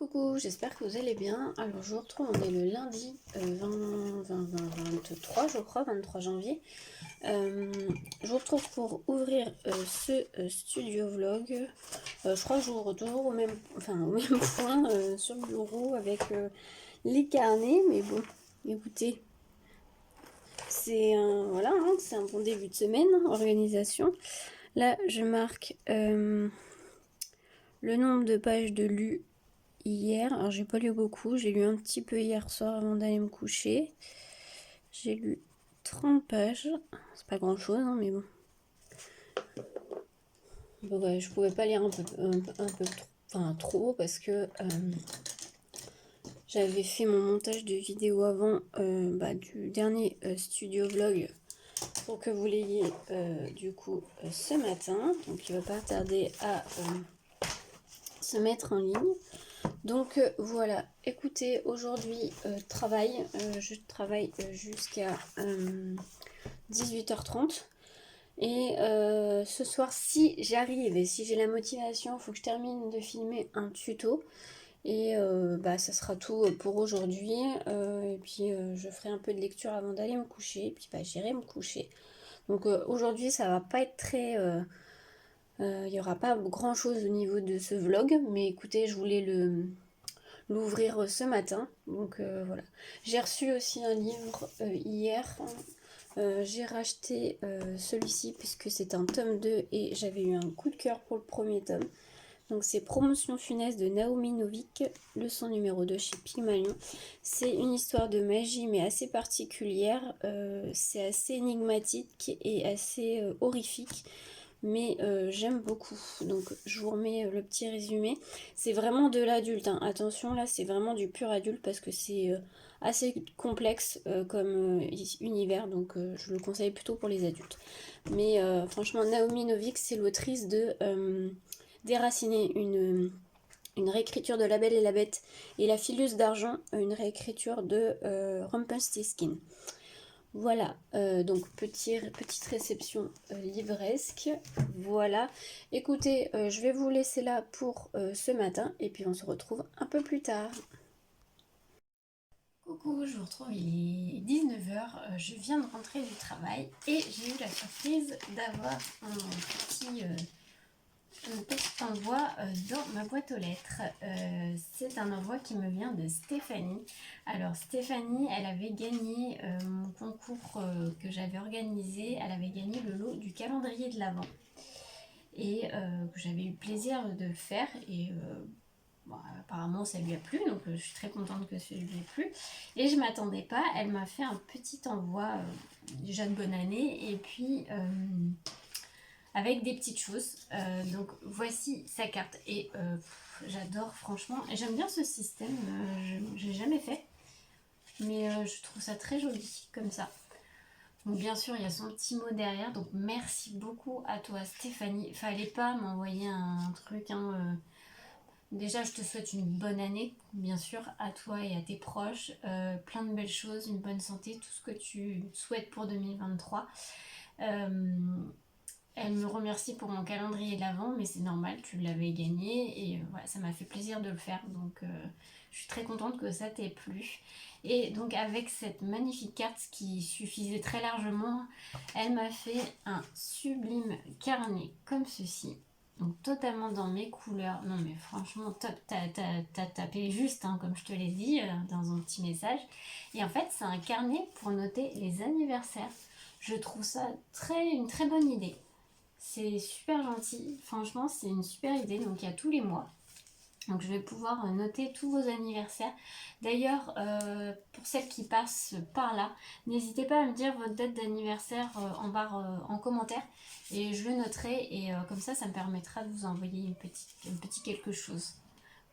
Coucou, j'espère que vous allez bien. Alors je vous retrouve, on est le lundi 23 je crois, 23 janvier. Je vous retrouve pour ouvrir ce studio vlog. Je crois que je vous retrouve au même, au même point sur le bureau avec les carnets. Mais bon, écoutez, c'est voilà, hein, c'est un bon début de semaine, organisation. Là, je marque le nombre de pages de lus hier. Alors j'ai pas lu beaucoup, j'ai lu un petit peu hier soir avant d'aller me coucher. J'ai lu 30 pages, c'est pas grand chose hein, mais bon. Bon ouais, je pouvais pas lire un peu trop parce que j'avais fait mon montage de vidéo avant du dernier studio vlog pour que vous l'ayez du coup ce matin. Donc il va pas tarder à se mettre en ligne. Donc voilà, écoutez, aujourd'hui je travaille jusqu'à 18h30 et ce soir si j'arrive et si j'ai la motivation, il faut que je termine de filmer un tuto et ça sera tout pour aujourd'hui et puis je ferai un peu de lecture avant d'aller me coucher et puis j'irai me coucher. Donc aujourd'hui ça va pas être très... il n'y aura pas grand chose au niveau de ce vlog, mais écoutez, je voulais l'ouvrir ce matin. Donc voilà. J'ai reçu aussi un livre hier. J'ai racheté celui-ci puisque c'est un tome 2 et j'avais eu un coup de cœur pour le premier tome. Donc c'est Promotion funeste de Naomi Novik, leçon numéro 2 chez Pygmalion. C'est une histoire de magie mais assez particulière. C'est assez énigmatique et assez horrifique. Mais j'aime beaucoup. Donc je vous remets le petit résumé. C'est vraiment de l'adulte, hein. Attention, là c'est vraiment du pur adulte parce que c'est assez complexe comme univers, donc je le conseille plutôt pour les adultes. Mais franchement, Naomi Novik, c'est l'autrice de Déraciner, une réécriture de La Belle et la Bête, et La Fileuse d'Argent, une réécriture de Rumpelstiltskin. Voilà, donc petite réception livresque. Voilà, écoutez, je vais vous laisser là pour ce matin et puis on se retrouve un peu plus tard. Coucou, je vous retrouve, il est 19h, je viens de rentrer du travail et j'ai eu la surprise d'avoir un petit envoi dans ma boîte aux lettres. C'est un envoi qui me vient de Stéphanie. Alors Stéphanie, elle avait gagné mon concours que j'avais organisé. Elle avait gagné le lot du calendrier de l'Avent. Et j'avais eu le plaisir de le faire. Et apparemment ça lui a plu. Donc je suis très contente que ça lui ait plu. Et je ne m'attendais pas. Elle m'a fait un petit envoi déjà de bonne année. Et puis... avec des petites choses. Donc voici sa carte et j'adore franchement. J'aime bien ce système, je l'ai jamais fait, mais je trouve ça très joli comme ça. Donc bien sûr il y a son petit mot derrière, donc merci beaucoup à toi Stéphanie. Fallait pas m'envoyer un truc, hein, déjà je te souhaite une bonne année, bien sûr, à toi et à tes proches. Plein de belles choses, une bonne santé, tout ce que tu souhaites pour 2023. Elle me remercie pour mon calendrier de l'Avent, mais c'est normal, tu l'avais gagné et voilà, ça m'a fait plaisir de le faire. Donc je suis très contente que ça t'ait plu. Et donc avec cette magnifique carte qui suffisait très largement, elle m'a fait un sublime carnet comme ceci. Donc totalement dans mes couleurs. Non mais franchement top, t'as tapé juste, hein, comme je te l'ai dit dans un petit message. Et en fait c'est un carnet pour noter les anniversaires. Je trouve ça une très bonne idée. C'est super gentil, franchement c'est une super idée, donc il y a tous les mois. Donc je vais pouvoir noter tous vos anniversaires. D'ailleurs, pour celles qui passent par là, n'hésitez pas à me dire votre date d'anniversaire en barre en commentaire et je le noterai et comme ça me permettra de vous envoyer un petit quelque chose.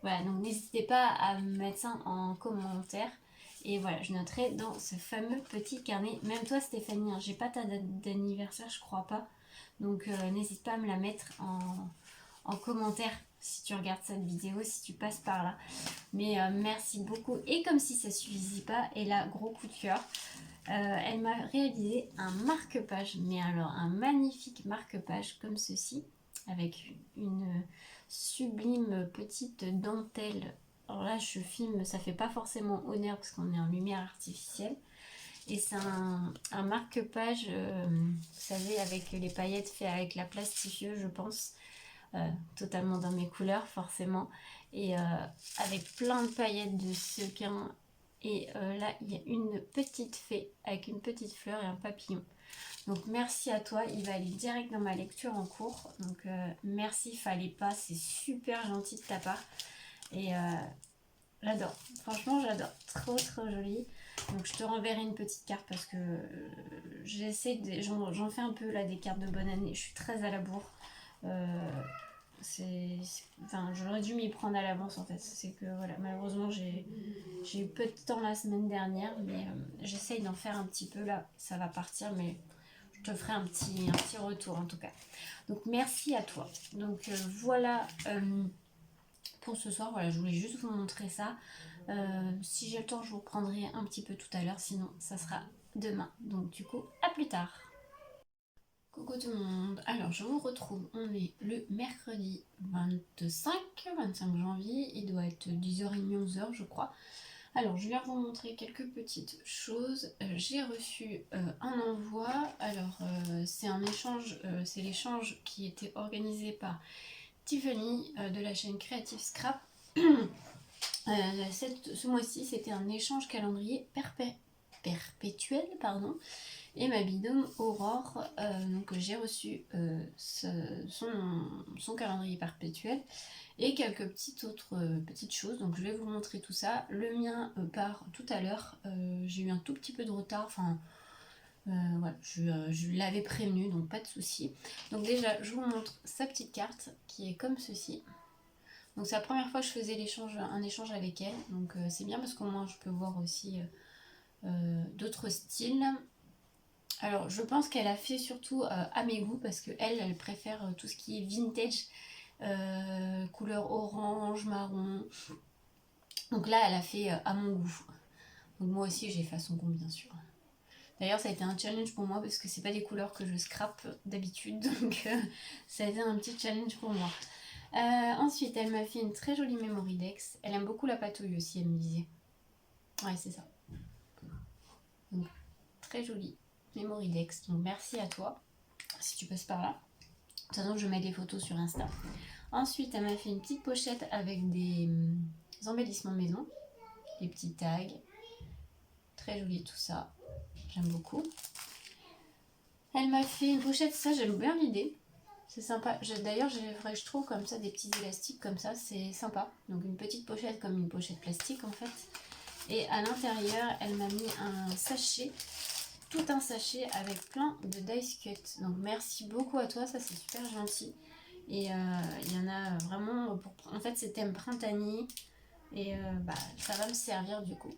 Voilà, donc n'hésitez pas à me mettre ça en commentaire. Et voilà, je noterai dans ce fameux petit carnet. Même toi Stéphanie, hein, j'ai pas ta date d'anniversaire, je crois pas. Donc n'hésite pas à me la mettre en commentaire si tu regardes cette vidéo, si tu passes par là. Mais merci beaucoup. Et comme si ça ne suffisait pas, et là, gros coup de cœur, elle m'a réalisé un marque-page. Mais alors, un magnifique marque-page comme ceci, avec une sublime petite dentelle Alors là, je filme, ça fait pas forcément honneur parce qu'on est en lumière artificielle. Et c'est un marque-page, vous savez, avec les paillettes fait avec la plastifieuse, je pense. Totalement dans mes couleurs, forcément. Et avec plein de paillettes de sequins. Et là, il y a une petite fée avec une petite fleur et un papillon. Donc merci à toi, il va aller direct dans ma lecture en cours. Donc merci, fallait pas, c'est super gentil de ta part. Et j'adore, franchement j'adore, trop joli. Donc je te renverrai une petite carte parce que j'essaie de, j'en fais un peu là des cartes de bonne année. Je suis très à la bourre. Enfin, j'aurais dû m'y prendre à l'avance en fait. C'est que voilà, malheureusement j'ai eu peu de temps la semaine dernière, mais j'essaye d'en faire un petit peu là. Ça va partir, mais je te ferai un petit retour en tout cas. Donc merci à toi. Donc voilà pour ce soir. Voilà, je voulais juste vous montrer ça. Si j'ai le temps, je vous reprendrai un petit peu tout à l'heure. Sinon, ça sera demain. Donc du coup, à plus tard. Coucou tout le monde, alors je vous retrouve, on est le mercredi 25 janvier, il doit être 10h30, 11h je crois. Alors je viens vous montrer quelques petites choses. J'ai reçu un envoi, alors c'est un échange, c'est l'échange qui était organisé par Tiffany de la chaîne Creative Scrap. Ce mois-ci c'était un échange calendrier perpétuel, pardon. Et ma binôme Aurore, donc j'ai reçu son calendrier perpétuel et quelques petites choses, donc je vais vous montrer tout ça. Le mien part tout à l'heure, j'ai eu un tout petit peu de retard, enfin voilà, je l'avais prévenu, donc pas de souci. Donc déjà je vous montre sa petite carte qui est comme ceci. Donc c'est la première fois que je faisais un échange avec elle, donc c'est bien parce qu'au moins je peux voir aussi d'autres styles. Alors, je pense qu'elle a fait surtout à mes goûts parce qu'elle préfère tout ce qui est vintage, couleur orange, marron. Donc là, elle a fait à mon goût. Donc moi aussi, j'ai fait à son goût, bien sûr. D'ailleurs, ça a été un challenge pour moi parce que c'est pas des couleurs que je scrape d'habitude. Donc ça a été un petit challenge pour moi. Ensuite, elle m'a fait une très jolie Memory Dex. Elle aime beaucoup la patouille aussi, elle me disait. Ouais, c'est ça. Donc, très jolie Memory Dex. Donc merci à toi si tu passes par là. De toute façon, je mets des photos sur Insta. Ensuite, elle m'a fait une petite pochette avec des embellissements maison, des petits tags. Très joli tout ça. J'aime beaucoup. Elle m'a fait une pochette, ça j'aime bien l'idée. C'est sympa. D'ailleurs, j'aimerais que je trouve comme ça des petits élastiques comme ça, c'est sympa. Donc une petite pochette comme une pochette plastique en fait. Et à l'intérieur, elle m'a mis un sachet, tout un sachet avec plein de dice cut. Donc merci beaucoup à toi, ça c'est super gentil. Et il y en a vraiment pour... En fait, c'est thème printanier. Et ça va me servir du coup.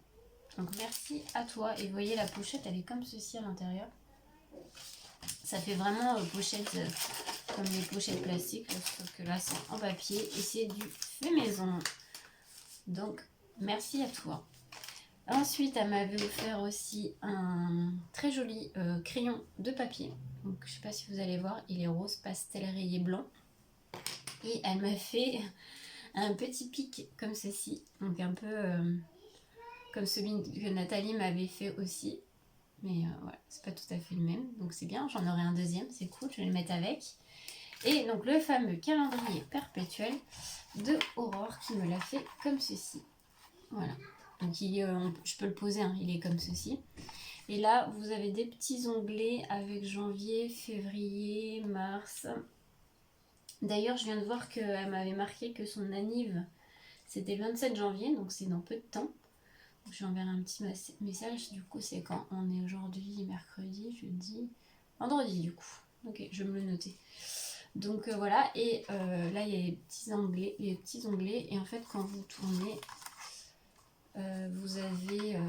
Donc merci à toi. Et vous voyez, la pochette, elle est comme ceci à l'intérieur. Ça fait vraiment pochette comme les pochettes plastiques. Sauf que là, c'est en papier. Et c'est du fait maison. Donc, merci à toi. Ensuite, elle m'avait offert aussi un très joli crayon de papier. Donc, je ne sais pas si vous allez voir, il est rose pastel rayé blanc. Et elle m'a fait un petit pic comme ceci. Donc, un peu comme celui que Nathalie m'avait fait aussi. Mais voilà, c'est pas tout à fait le même. Donc, c'est bien, j'en aurai un deuxième, c'est cool, je vais le mettre avec. Et donc, le fameux calendrier perpétuel de Aurore qui me l'a fait comme ceci. Voilà. Donc je peux le poser, hein, il est comme ceci. Et là, vous avez des petits onglets avec janvier, février, mars. D'ailleurs, je viens de voir qu'elle m'avait marqué que son anniv, c'était le 27 janvier, donc c'est dans peu de temps. Donc, je lui enverrai un petit message. Du coup, c'est quand on est aujourd'hui, mercredi, jeudi, vendredi du coup. Ok, je vais me le noter. Donc voilà, et là, il y a les petits onglets. Et en fait, quand vous tournez... vous avez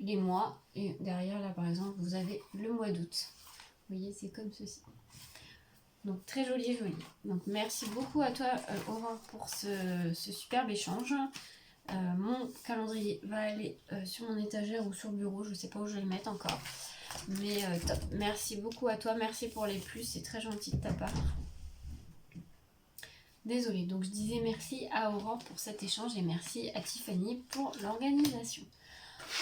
les mois et derrière là par exemple vous avez le mois d'août. Vous voyez, c'est comme ceci. Donc très joli. Donc merci beaucoup à toi Aurore pour ce superbe échange. Mon calendrier va aller sur mon étagère ou sur le bureau, je sais pas où je vais le mettre encore. Mais top. Merci beaucoup à toi, merci pour les plus, c'est très gentil de ta part. Désolée, donc je disais merci à Aurore pour cet échange et merci à Tiffany pour l'organisation.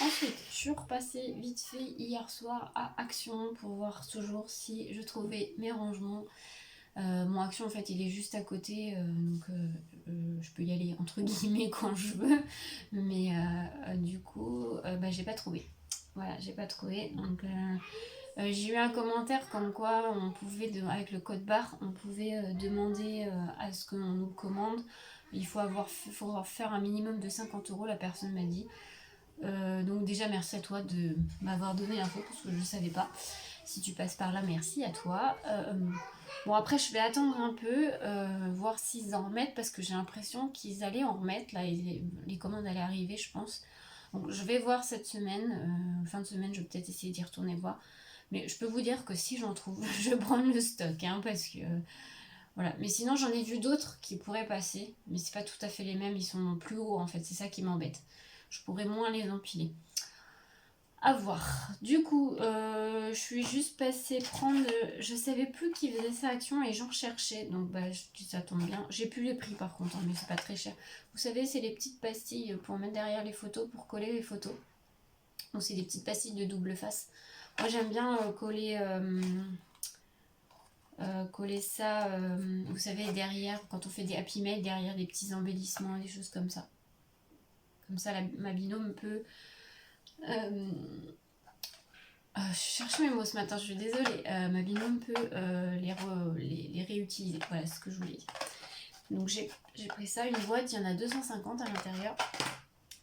Ensuite, je suis repassée vite fait hier soir à Action pour voir toujours si je trouvais mes rangements. Mon Action en fait il est juste à côté, donc je peux y aller entre guillemets quand je veux, mais du coup j'ai pas trouvé. Voilà, j'ai pas trouvé, donc j'ai eu un commentaire comme quoi on pouvait, avec le code barre, on pouvait demander à ce qu'on nous commande. Il faut faire un minimum de 50 euros, la personne m'a dit. Donc déjà merci à toi de m'avoir donné l'info parce que je ne savais pas. Si tu passes par là, merci à toi. Bon après je vais attendre un peu, voir s'ils en remettent parce que j'ai l'impression qu'ils allaient en remettre. Là, les commandes allaient arriver je pense. Donc je vais voir cette semaine, fin de semaine je vais peut-être essayer d'y retourner voir. Mais je peux vous dire que si j'en trouve, je prends le stock, hein, parce que voilà. Mais sinon j'en ai vu d'autres qui pourraient passer, mais c'est pas tout à fait les mêmes, ils sont plus hauts en fait, c'est ça qui m'embête. Je pourrais moins les empiler. À voir. Du coup, je suis juste passée prendre. Je savais plus qui faisait ça Action et j'en recherchais. Donc ça tombe bien. J'ai plus les prix par contre, hein, mais c'est pas très cher. Vous savez, c'est les petites pastilles pour mettre derrière les photos, pour coller les photos. Donc c'est des petites pastilles de double face. Moi j'aime bien coller ça, vous savez, derrière, quand on fait des happy mail, derrière des petits embellissements, des choses comme ça. Comme ça, ma binôme peut... je cherche mes mots ce matin, je suis désolée. Ma binôme peut les réutiliser. Voilà ce que je voulais dire. Donc j'ai pris ça, une boîte, il y en a 250 à l'intérieur.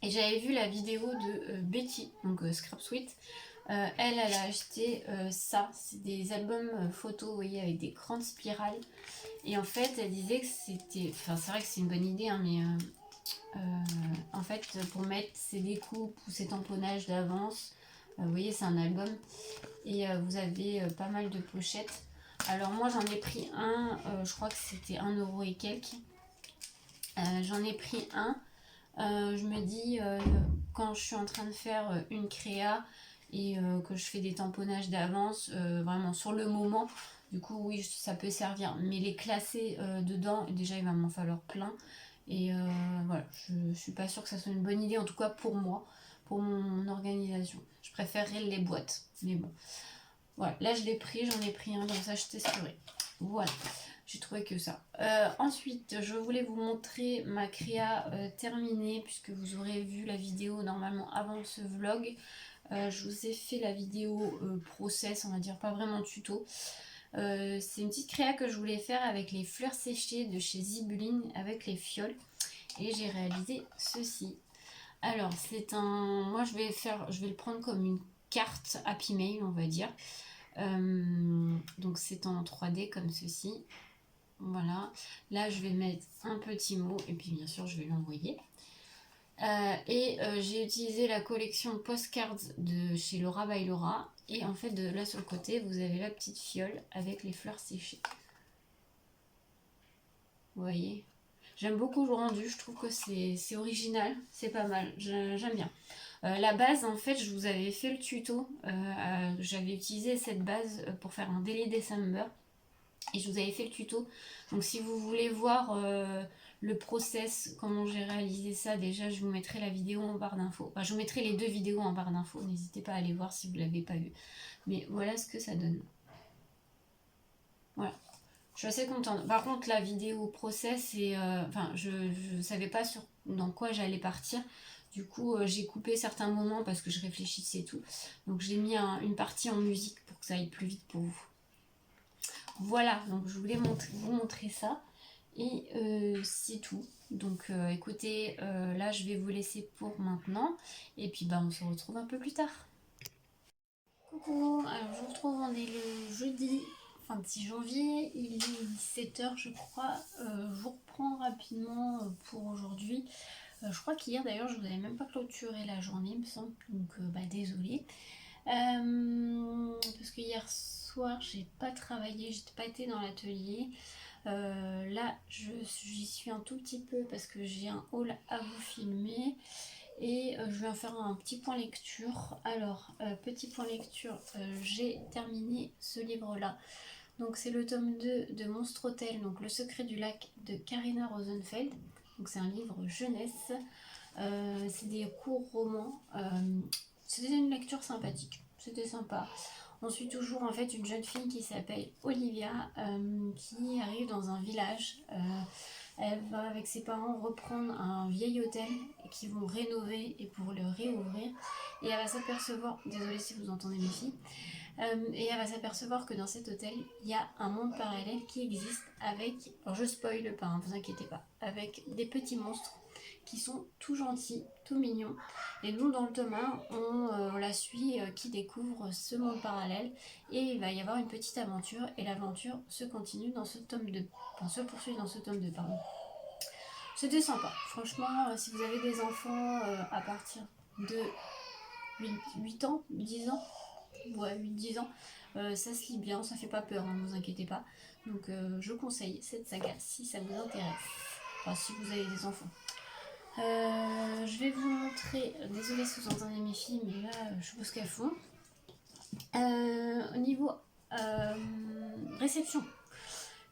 Et j'avais vu la vidéo de Betty, donc Scrap Sweet. Elle a acheté ça, c'est des albums photos, vous voyez, avec des grandes spirales. Et en fait, elle disait que c'était... Enfin, c'est vrai que c'est une bonne idée, hein, mais en fait, pour mettre ses découpes ou ses tamponnages d'avance, vous voyez, c'est un album. Et vous avez pas mal de pochettes. Alors moi, j'en ai pris un, je crois que c'était 1 € et quelques. J'en ai pris un. Je me dis, quand je suis en train de faire une créa et que je fais des tamponnages d'avance, vraiment sur le moment, du coup oui ça peut servir, mais les classer dedans, déjà il va m'en falloir plein et voilà, je suis pas sûre que ça soit une bonne idée, en tout cas pour moi, pour mon organisation. Je préférerais les boîtes, mais bon. Voilà, là je l'ai pris, j'en ai pris un, comme ça je testerai. Voilà, j'ai trouvé que ça. Ensuite, je voulais vous montrer ma créa terminée, puisque vous aurez vu la vidéo normalement avant ce vlog. Je vous ai fait la vidéo process, on va dire, pas vraiment tuto. C'est une petite créa que je voulais faire avec les fleurs séchées de chez Zibuline, avec les fioles. Et j'ai réalisé ceci. Alors, c'est un... Moi, je vais le prendre comme une carte Happy Mail, on va dire. Donc c'est en 3D comme ceci. Voilà. Là, je vais mettre un petit mot et puis bien sûr, je vais l'envoyer. J'ai utilisé la collection Postcards de chez Laura by Laura. Et en fait, de là sur le côté, vous avez la petite fiole avec les fleurs séchées. Vous voyez? J'aime beaucoup le rendu, je trouve que c'est original, c'est pas mal, j'aime bien. La base, en fait, je vous avais fait le tuto, j'avais utilisé cette base pour faire un Daily December et je vous avais fait le tuto. Donc si vous voulez voir le process, comment j'ai réalisé ça, déjà je vous mettrai la vidéo en barre d'infos. Enfin, je vous mettrai les deux vidéos en barre d'infos, n'hésitez pas à aller voir si vous ne l'avez pas vu. Mais voilà ce que ça donne. Voilà. Je suis assez contente. Par contre, la vidéo process, je ne savais pas dans quoi j'allais partir. Du coup, j'ai coupé certains moments parce que je réfléchissais et tout. Donc, j'ai mis une partie en musique pour que ça aille plus vite pour vous. Voilà, donc je voulais vous montrer ça. Et c'est tout. Donc, écoutez, là, je vais vous laisser pour maintenant. Et puis, on se retrouve un peu plus tard. Coucou, alors je vous retrouve, on est le jeudi 26 janvier, il est 17 h je crois. Je vous reprends rapidement pour aujourd'hui. Je crois qu'hier d'ailleurs je vous avais même pas clôturé la journée il me semble, donc désolée. Parce que hier soir j'ai pas travaillé, j'ai pas été dans l'atelier. Là j'y suis un tout petit peu parce que j'ai un haul à vous filmer. Et je vais en faire un petit point lecture. Alors, petit point lecture, j'ai terminé ce livre-là. Donc c'est le tome 2 de Monstre Hôtel, donc Le secret du lac de Karina Rosenfeld. Donc c'est un livre jeunesse. C'est des courts romans. C'était une lecture sympathique. C'était sympa. On suit toujours en fait une jeune fille qui s'appelle Olivia, qui arrive dans un village. Elle va avec ses parents reprendre un vieil hôtel qu'ils vont rénover et pour le réouvrir. Et elle va s'apercevoir, désolée si vous entendez mes filles, et elle va s'apercevoir que dans cet hôtel, il y a un monde parallèle qui existe avec, alors je spoil pas, hein, vous inquiétez pas, avec des petits monstres qui sont tout gentils, tout mignons. Et nous, dans le tome 1, on la suit qui découvre ce monde parallèle et il va y avoir une petite aventure et l'aventure se continue dans ce tome 2. Enfin, se poursuit dans ce tome 2, pardon. C'était sympa. Franchement, si vous avez des enfants à partir de 8 ans, 10 ans, ouais, 8-10 ans, ça se lit bien, ça fait pas peur, ne vous inquiétez pas. Donc je conseille cette saga si ça vous intéresse. Enfin, si vous avez des enfants. Je vais vous montrer, désolée si vous entendez mes filles, mais là je sais pas ce qu'elles font. Au niveau réception,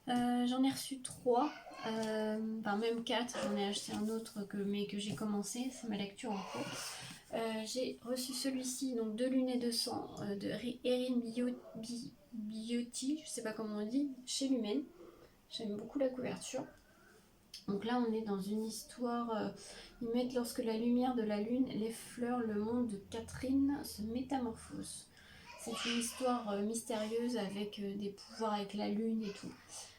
j'en ai reçu 3, enfin même 4, j'en ai acheté un autre mais que j'ai commencé, c'est ma lecture en cours. J'ai reçu celui-ci, donc De Lune et de Sang, de Erin Biotti, je sais pas comment on dit, chez Lumen. J'aime beaucoup la couverture. Donc là, on est dans une histoire. Ils mettent lorsque la lumière de la lune l'effleure, le monde de Catherine se métamorphose. C'est une histoire mystérieuse avec des pouvoirs avec la lune et tout.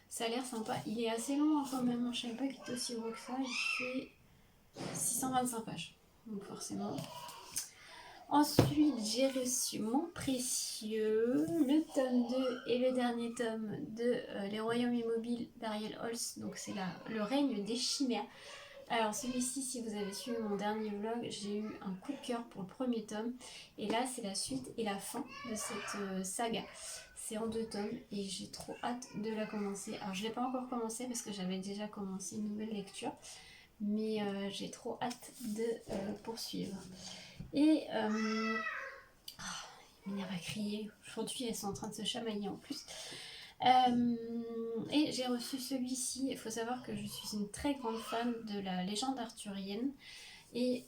Ça a l'air sympa. Il est assez long hein, quand même. Je ne savais pas qu'il était aussi gros que ça. Il fait 625 pages. Donc forcément. Ensuite, j'ai reçu Mon Précieux, le tome 2 et le dernier tome de Les Royaumes Immobiles d'Ariel Holz. Donc c'est le règne des chimères. Alors celui-ci, si vous avez suivi mon dernier vlog, j'ai eu un coup de cœur pour le premier tome. Et là, c'est la suite et la fin de cette saga. C'est en 2 tomes et j'ai trop hâte de la commencer. Alors je ne l'ai pas encore commencé parce que j'avais déjà commencé une nouvelle lecture. Mais j'ai trop hâte de poursuivre. Et il m'énerve à crier. Aujourd'hui, elles sont en train de se chamailler en plus. Et j'ai reçu celui-ci. Il faut savoir que je suis une très grande fan de la légende arthurienne. Et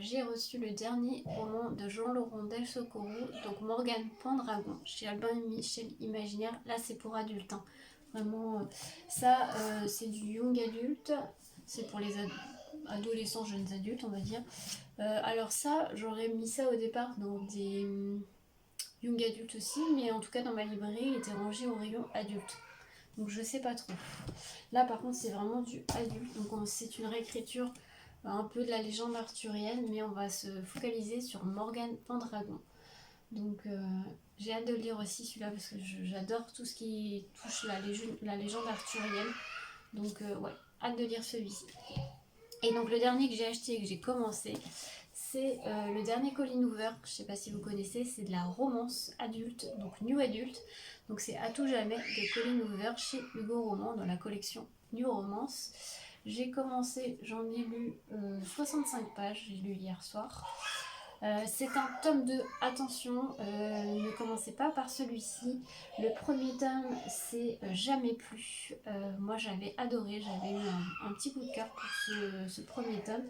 j'ai reçu le dernier roman de Jean-Laurent Del Socorro, donc Morgane Pendragon, chez Albin Michel Imaginaire. Là, c'est pour adultes. Hein. Vraiment, ça, c'est du young adulte. C'est pour les adolescents, jeunes adultes, on va dire. Alors ça, j'aurais mis ça au départ dans des young adultes aussi, mais en tout cas dans ma librairie, il était rangé au rayon adulte. Donc je sais pas trop. Là par contre c'est vraiment du adulte, donc c'est une réécriture un peu de la légende arthurienne, mais on va se focaliser sur Morgane Pendragon. Donc j'ai hâte de le lire aussi celui-là parce que j'adore tout ce qui touche la légende arthurienne. Donc ouais, hâte de lire celui-ci. Et donc le dernier que j'ai acheté et que j'ai commencé, c'est le dernier Colleen Hoover, je ne sais pas si vous connaissez, c'est de la romance adulte, donc New Adult. Donc c'est À tout jamais de Colleen Hoover chez Hugo Roman dans la collection New Romance. J'ai commencé, j'en ai lu 65 pages, j'ai lu hier soir. C'est un tome 2, attention, ne commencez pas par celui-ci. Le premier tome, c'est Jamais plus. Moi j'avais adoré, j'avais eu un petit coup de cœur pour ce premier tome.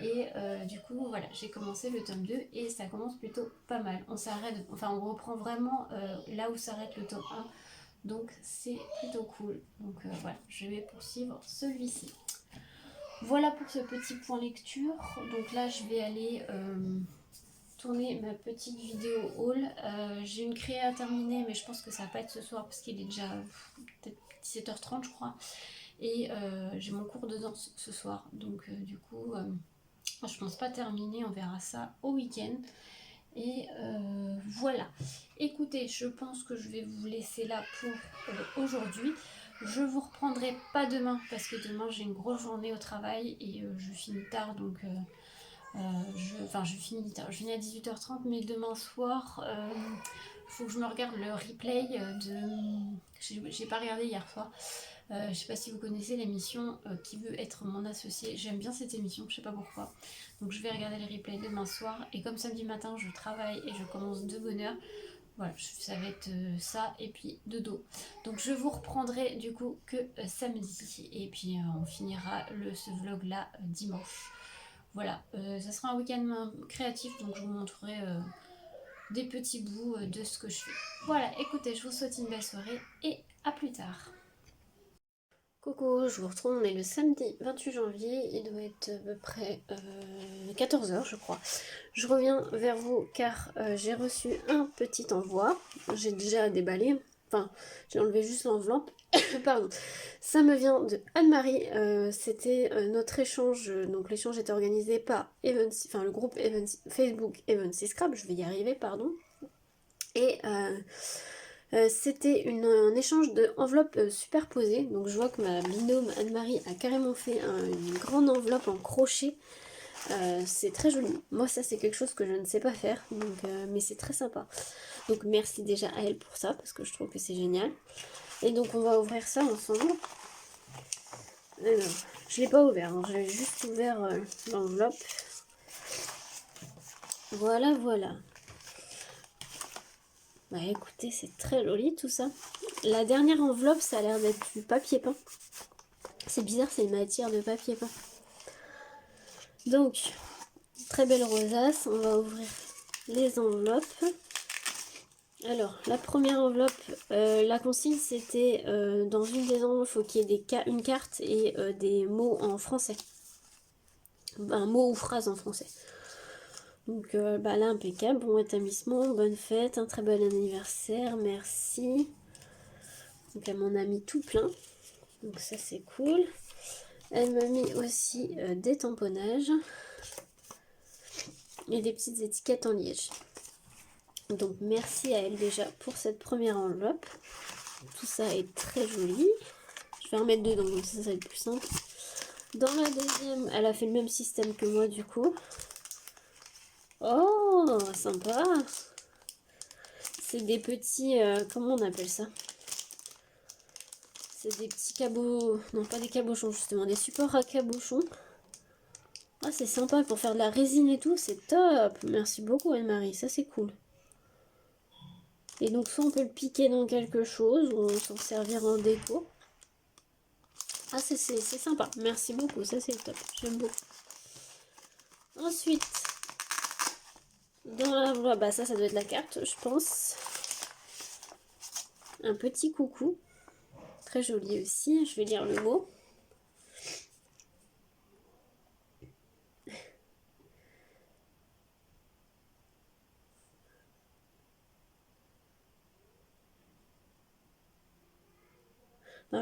Et du coup, voilà, j'ai commencé le tome 2 et ça commence plutôt pas mal. On reprend vraiment là où s'arrête le tome 1. Donc c'est plutôt cool. Donc voilà, je vais poursuivre celui-ci. Voilà pour ce petit point lecture. Donc là, je vais aller tourner ma petite vidéo haul. J'ai une créa à terminer, mais je pense que ça va pas être ce soir parce qu'il est déjà peut-être 17h30, je crois. Et j'ai mon cours de danse ce soir. Donc du coup, je pense pas terminer. On verra ça au week-end. Et voilà. Écoutez, je pense que je vais vous laisser là pour aujourd'hui. Je vous reprendrai pas demain parce que demain j'ai une grosse journée au travail et je finis tard donc je finis tard. Je finis à 18h30 mais demain soir faut que je me regarde le replay j'ai pas regardé hier soir. Je sais pas si vous connaissez l'émission Qui veut être mon associé. J'aime bien cette émission, je sais pas pourquoi. Donc je vais regarder les replays demain soir. Et comme samedi matin je travaille et je commence de bonne heure, Voilà, ça va être ça et puis de dos. Donc je vous reprendrai du coup que samedi. Et puis on finira ce vlog là dimanche. Voilà, ça sera un week-end créatif, donc je vous montrerai des petits bouts de ce que je fais. Voilà, écoutez, je vous souhaite une belle soirée et à plus tard. Coucou, je vous retrouve, on est le samedi 28 janvier, il doit être à peu près 14 h je crois. Je reviens vers vous car j'ai reçu un petit envoi, j'ai déjà déballé, enfin j'ai enlevé juste l'enveloppe, pardon. Ça me vient de Anne-Marie, c'était notre échange, donc l'échange était organisé par le groupe Facebook Evansy Scrap, je vais y arriver, pardon. Et c'était un échange d'enveloppes superposées. Donc je vois que ma binôme Anne-Marie a carrément fait une grande enveloppe en crochet. C'est très joli. Moi ça c'est quelque chose que je ne sais pas faire. Donc, mais c'est très sympa. Donc merci déjà à elle pour ça parce que je trouve que c'est génial. Et donc on va ouvrir ça ensemble. Alors, je ne l'ai pas ouvert. Hein. J'ai juste ouvert l'enveloppe. Voilà, voilà. Bah écoutez, c'est très joli tout ça. La dernière enveloppe, ça a l'air d'être du papier peint. C'est bizarre, c'est une matière de papier peint. Donc, très belle rosace. On va ouvrir les enveloppes. Alors, la première enveloppe, la consigne, c'était dans une des enveloppes, il faut qu'il y ait une carte et des mots en français. Un mot ou phrase en français. Donc bah là, impeccable. Bon établissement, bonne fête, un très bel anniversaire, merci. Donc elle m'en a mis tout plein. Donc ça, c'est cool. Elle m'a mis aussi des tamponnages et des petites étiquettes en liège. Donc merci à elle déjà pour cette première enveloppe. Tout ça est très joli. Je vais remettre dedans, donc ça va être plus simple. Dans la deuxième, elle a fait le même système que moi du coup. Oh, sympa. C'est des petits... comment on appelle ça? C'est des petits cabots... Non, pas des cabochons justement, des supports à cabochons. Ah, c'est sympa pour faire de la résine et tout, c'est top. Merci beaucoup Anne-Marie, ça c'est cool. Et donc soit on peut le piquer dans quelque chose, ou s'en servir en déco. Ah, c'est sympa, merci beaucoup, ça c'est top, j'aime beaucoup. Ensuite, dans la... Bah ça doit être la carte, je pense. Un petit coucou, très joli aussi, je vais lire le mot.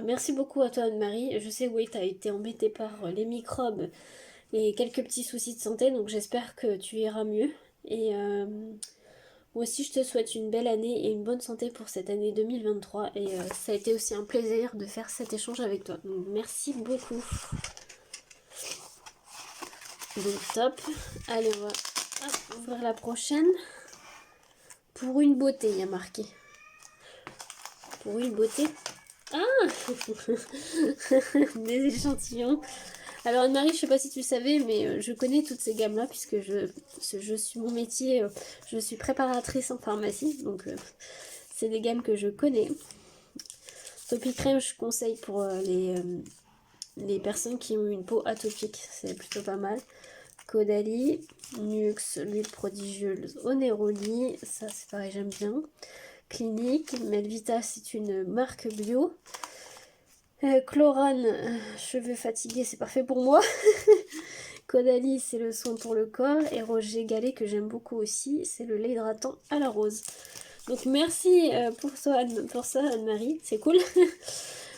Merci beaucoup à toi Anne-Marie. Je sais oui, tu as été embêtée par les microbes et quelques petits soucis de santé, donc j'espère que tu iras mieux. Et moi aussi je te souhaite une belle année et une bonne santé pour cette année 2023. Et ça a été aussi un plaisir de faire cet échange avec toi. Donc merci beaucoup. Donc top. Allez, on va ouvrir la prochaine. Pour une beauté, il y a marqué. Pour une beauté. Ah des échantillons. Alors Anne-Marie, je sais pas si tu le savais, mais je connais toutes ces gammes-là puisque je suis mon métier, je suis préparatrice en pharmacie, donc c'est des gammes que je connais. Topicrème, je conseille pour les personnes qui ont une peau atopique, c'est plutôt pas mal. Caudalie, Nux, l'huile prodigieuse au Neroli, ça c'est pareil, j'aime bien. Clinique, Melvita, c'est une marque bio. Chlorane, cheveux fatigués, c'est parfait pour moi. Caudalie, c'est le soin pour le corps. Et Roger Gallet, que j'aime beaucoup aussi, c'est le lait hydratant à la rose. Donc merci pour ça Anne-Marie, c'est cool.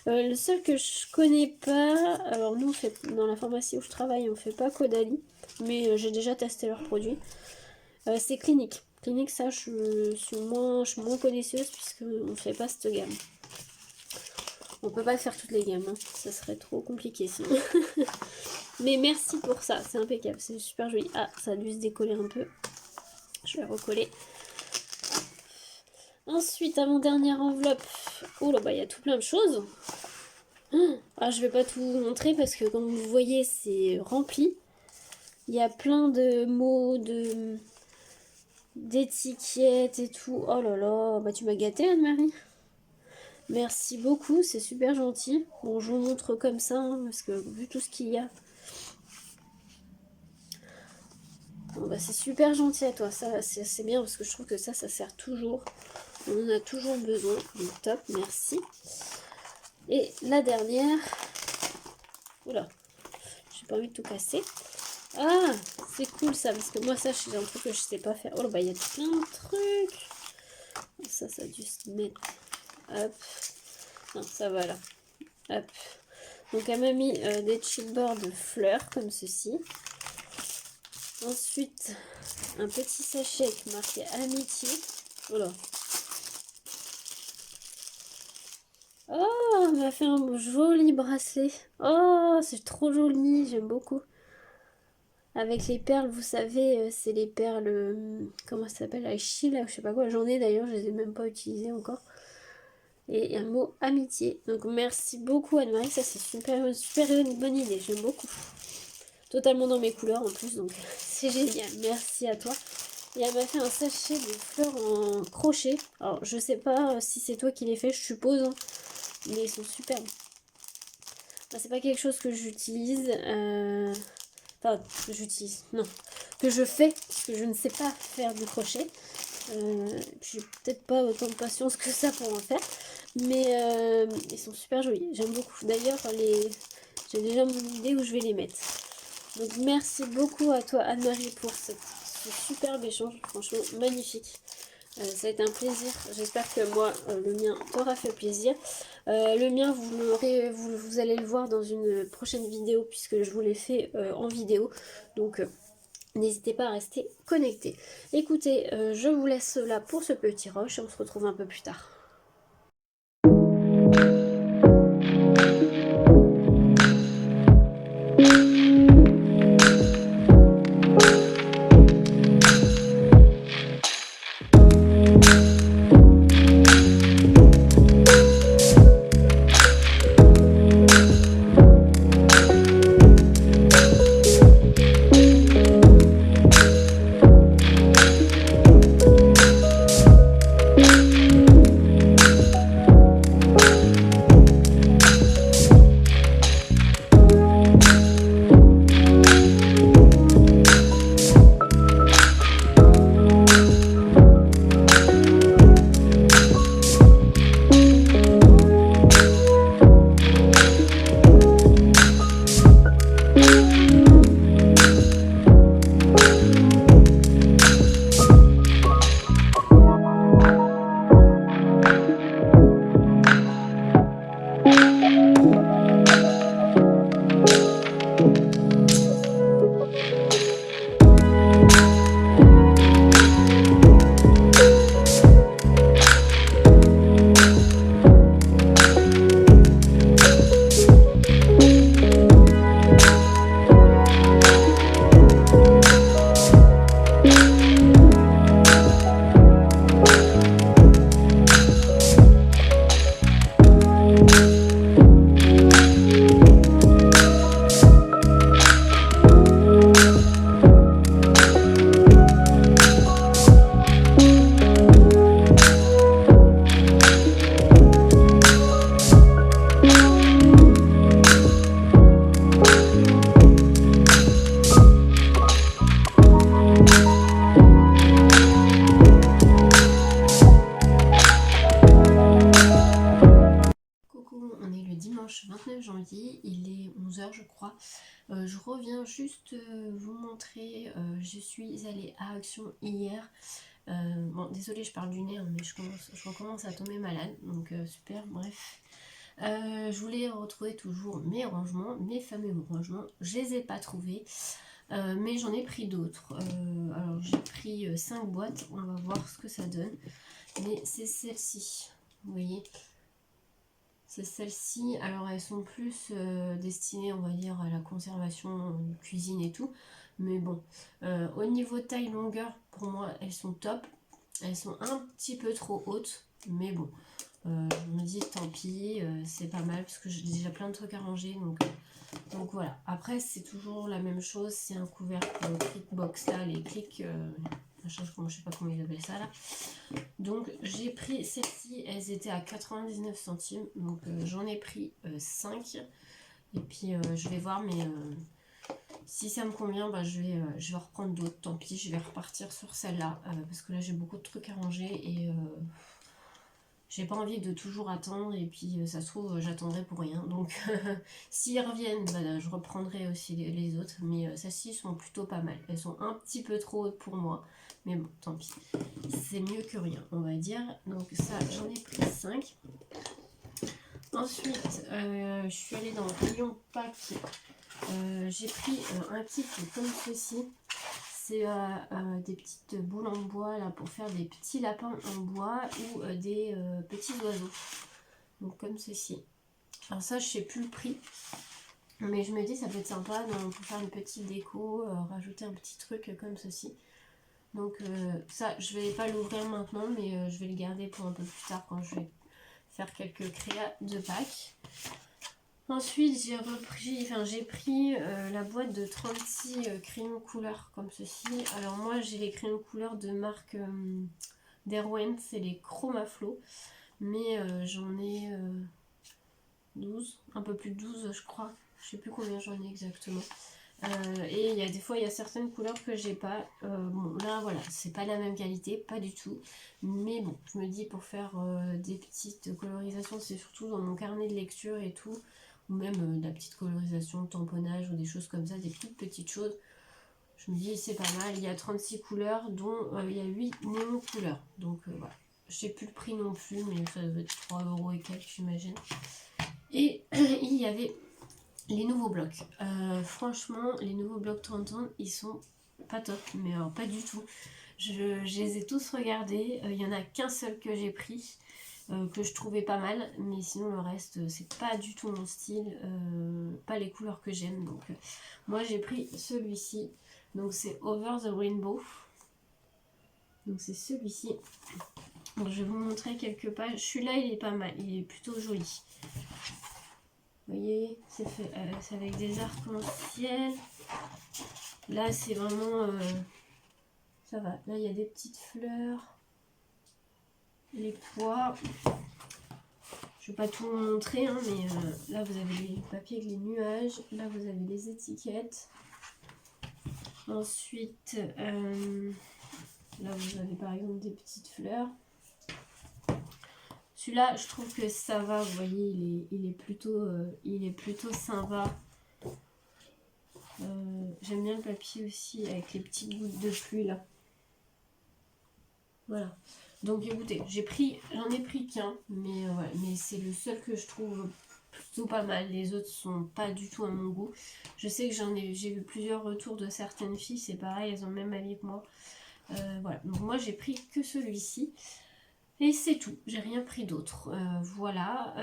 Le seul que je connais pas, alors nous on fait, dans la pharmacie où je travaille, on fait pas Caudalie, mais j'ai déjà testé leurs produits. C'est Clinique. Clinique, ça je suis moins connaisseuse puisqu'on ne fait pas cette gamme. On peut pas faire toutes les gammes, hein. Ça serait trop compliqué sinon. Mais merci pour ça, c'est impeccable, c'est super joli. Ah, ça a dû se décoller un peu. Je vais recoller. Ensuite, à mon dernière enveloppe. Oh là, bah il y a tout plein de choses. Ah, je vais pas tout vous montrer parce que comme vous voyez, c'est rempli. Il y a plein de mots, d'étiquettes et tout. Oh là là, bah tu m'as gâté Anne-Marie. Merci beaucoup, c'est super gentil. Bon, je vous montre comme ça, hein, parce que vu tout ce qu'il y a. Bon, bah, c'est super gentil à toi, ça c'est bien parce que je trouve que ça sert toujours. On en a toujours besoin. Donc top, merci. Et la dernière. Oula, j'ai pas envie de tout casser. Ah, c'est cool ça, parce que moi ça c'est un truc que je sais pas faire. Oh bah il y a plein de trucs. Ça a dû se mettre. Hop. Non, ça va là. Hop. Donc elle m'a mis des chipboards de fleurs comme ceci. Ensuite, un petit sachet avec marqué amitié. Oh là. Oh, elle m'a fait un joli bracelet. Oh, c'est trop joli, j'aime beaucoup. Avec les perles, vous savez, c'est les perles, comment ça s'appelle, Aichi, là, je sais pas quoi. J'en ai d'ailleurs, je les ai même pas utilisées encore. Et un mot amitié. Donc merci beaucoup Anne-Marie, ça c'est super, super bonne idée, j'aime beaucoup. Totalement dans mes couleurs en plus, donc c'est génial. Merci à toi. Et elle m'a fait un sachet de fleurs en crochet. Alors je sais pas si c'est toi qui les fais, je suppose, hein, mais ils sont superbes. Enfin, c'est pas quelque chose que j'utilise. Enfin, que j'utilise, non. Que je fais, parce que je ne sais pas faire du crochet. J'ai peut-être pas autant de patience que ça pour en faire. Mais ils sont super jolis. J'aime beaucoup. D'ailleurs, j'ai déjà mon idée où je vais les mettre. Donc merci beaucoup à toi Anne-Marie pour ce superbe échange. Franchement, magnifique. Ça a été un plaisir. J'espère que moi, le mien t'aura fait plaisir. Le mien, vous allez le voir dans une prochaine vidéo puisque je vous l'ai fait en vidéo. Donc, n'hésitez pas à rester connecté. Écoutez, je vous laisse là pour ce petit rush et on se retrouve un peu plus tard. Dimanche 29 janvier, il est 11 h je crois. Je reviens juste vous montrer, je suis allée à Action hier. Bon, désolée, je parle du nez, hein, mais je recommence à tomber malade, donc super, bref. Je voulais retrouver toujours mes rangements, mes fameux rangements. Je les ai pas trouvés, mais j'en ai pris d'autres. Alors j'ai pris 5 boîtes, on va voir ce que ça donne. Mais c'est celle-ci, vous voyez. C'est celles-ci, alors elles sont plus destinées, on va dire, à la conservation, cuisine et tout. Mais bon, au niveau taille longueur, pour moi, elles sont top. Elles sont un petit peu trop hautes, mais bon, je me dis tant pis, c'est pas mal parce que j'ai déjà plein de trucs à ranger. Donc voilà, après c'est toujours la même chose, c'est un couvercle click box là, les clics, machin, je sais pas comment ils appellent ça là. Donc j'ai pris celles-ci, elles étaient à 99 centimes, donc j'en ai pris 5. Et puis je vais voir, mais si ça me convient, bah, je vais reprendre d'autres. Tant pis, je vais repartir sur celle-là, parce que là j'ai beaucoup de trucs à ranger et j'ai pas envie de toujours attendre. Et puis ça se trouve, j'attendrai pour rien. Donc s'ils reviennent, bah, je reprendrai aussi les autres. Mais celles-ci sont plutôt pas mal. Elles sont un petit peu trop hautes pour moi. Mais bon, tant pis. C'est mieux que rien, on va dire. Donc ça, j'en ai pris 5. Ensuite, je suis allée dans le rayon pack. J'ai pris un kit comme ceci. C'est des petites boules en bois là pour faire des petits lapins en bois ou des petits oiseaux. Donc comme ceci. Alors ça, je sais plus le prix. Mais je me dis ça peut être sympa pour faire une petite déco, rajouter un petit truc comme ceci. Donc ça, je vais pas l'ouvrir maintenant, mais je vais le garder pour un peu plus tard quand je vais faire quelques créas de Pâques. Ensuite, j'ai pris la boîte de 36 crayons couleur comme ceci. Alors moi, j'ai les crayons couleur de marque Derwent, c'est les Chromaflow. Mais j'en ai 12, un peu plus de 12 je crois. Je sais plus combien j'en ai exactement. Et il y a des fois, il y a certaines couleurs que j'ai pas. Bon, là, voilà, c'est pas la même qualité, pas du tout. Mais bon, je me dis pour faire des petites colorisations, c'est surtout dans mon carnet de lecture et tout. Ou même de la petite colorisation, de tamponnage ou des choses comme ça, des toutes petites choses. Je me dis, c'est pas mal. Il y a 36 couleurs, dont il y a 8 néon couleurs. Donc voilà. Je sais plus le prix non plus, mais ça doit être 3 € et quelques, j'imagine. Et il y avait les nouveaux blocs. Franchement, les nouveaux blocs 30 ans, ils sont pas top, mais alors pas du tout. Je les ai tous regardés. Il y en a qu'un seul que j'ai pris, que je trouvais pas mal, mais sinon le reste, c'est pas du tout mon style, pas les couleurs que j'aime. Donc moi j'ai pris celui-ci. Donc c'est Over the Rainbow. Donc c'est celui-ci. Donc je vais vous montrer quelques pages. Celui-là, il est pas mal, il est plutôt joli. Vous voyez, c'est fait c'est avec des arcs-en-ciel. Là, c'est vraiment... ça va. Là, il y a des petites fleurs. Les pois. Je ne vais pas tout vous montrer, hein, mais là, vous avez les papiers avec les nuages. Là, vous avez les étiquettes. Ensuite, là, vous avez par exemple des petites fleurs. Celui-là, je trouve que ça va, vous voyez, il est plutôt sympa. J'aime bien le papier aussi avec les petites gouttes de pluie là. Voilà. Donc écoutez, j'en ai pris qu'un, mais ouais, mais c'est le seul que je trouve plutôt pas mal. Les autres sont pas du tout à mon goût. Je sais que j'ai vu plusieurs retours de certaines filles, c'est pareil, elles ont le même avis que moi. Voilà. Donc moi j'ai pris que celui-ci. Et c'est tout, j'ai rien pris d'autre. Voilà,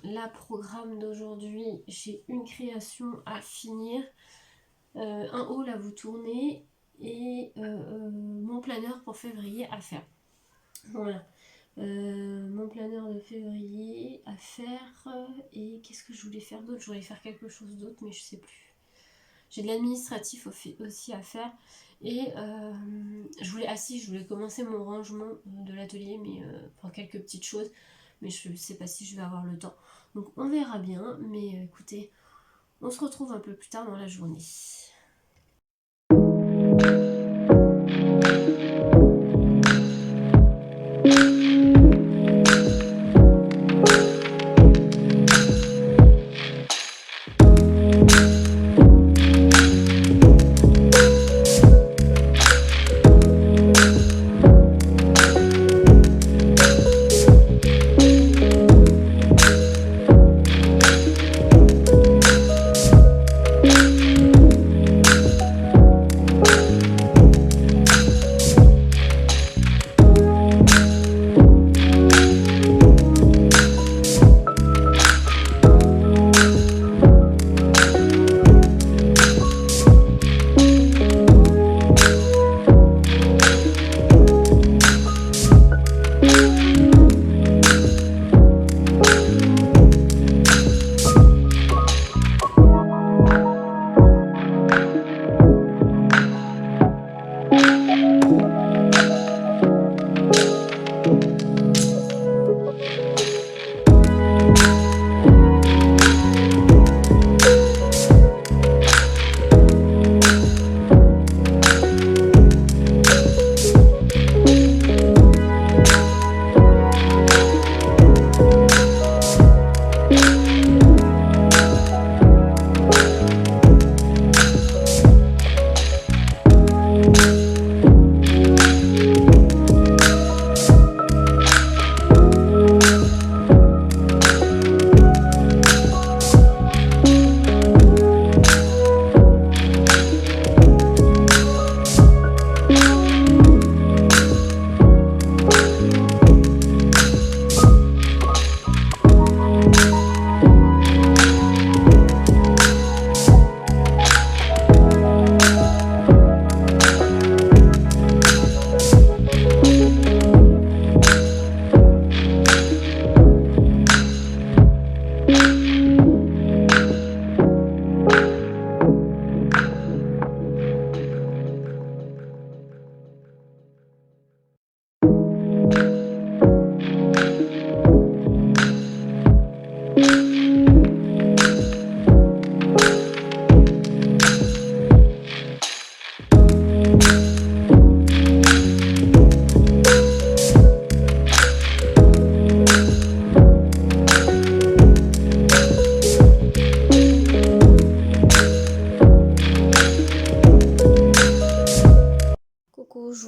la programme d'aujourd'hui, j'ai une création à finir, un haul à vous tourner et mon planeur pour février à faire. Voilà, mon planeur de février à faire. Et qu'est-ce que je voulais faire d'autre? Je voulais faire quelque chose d'autre, mais je sais plus. J'ai de l'administratif aussi à faire. Et je voulais commencer mon rangement de l'atelier, mais pour quelques petites choses. Mais je ne sais pas si je vais avoir le temps. Donc on verra bien. Mais écoutez, on se retrouve un peu plus tard dans la journée.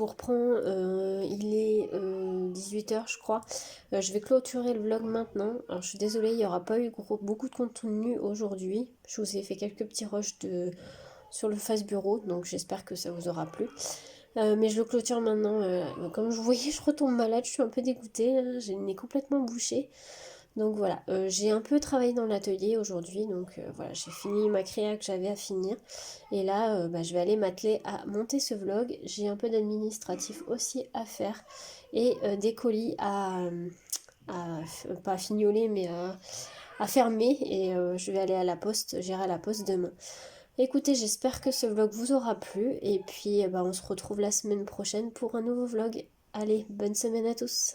vous reprends, il est 18 h je crois. Je vais clôturer le vlog maintenant. Alors je suis désolée, il n'y aura pas eu beaucoup de contenu aujourd'hui. Je vous ai fait quelques petits rushs sur le face bureau, donc j'espère que ça vous aura plu. Mais je le clôture maintenant. Comme je vous voyais, je retombe malade, je suis un peu dégoûtée, hein, j'ai le nez complètement bouché. Donc voilà, j'ai un peu travaillé dans l'atelier aujourd'hui, donc voilà, j'ai fini ma créa que j'avais à finir. Et là, je vais aller m'atteler à monter ce vlog. J'ai un peu d'administratif aussi à faire et des colis pas à fignoler, mais à fermer. Et je vais aller à la poste, gérer à la poste demain. Écoutez, j'espère que ce vlog vous aura plu. Et puis, on se retrouve la semaine prochaine pour un nouveau vlog. Allez, bonne semaine à tous!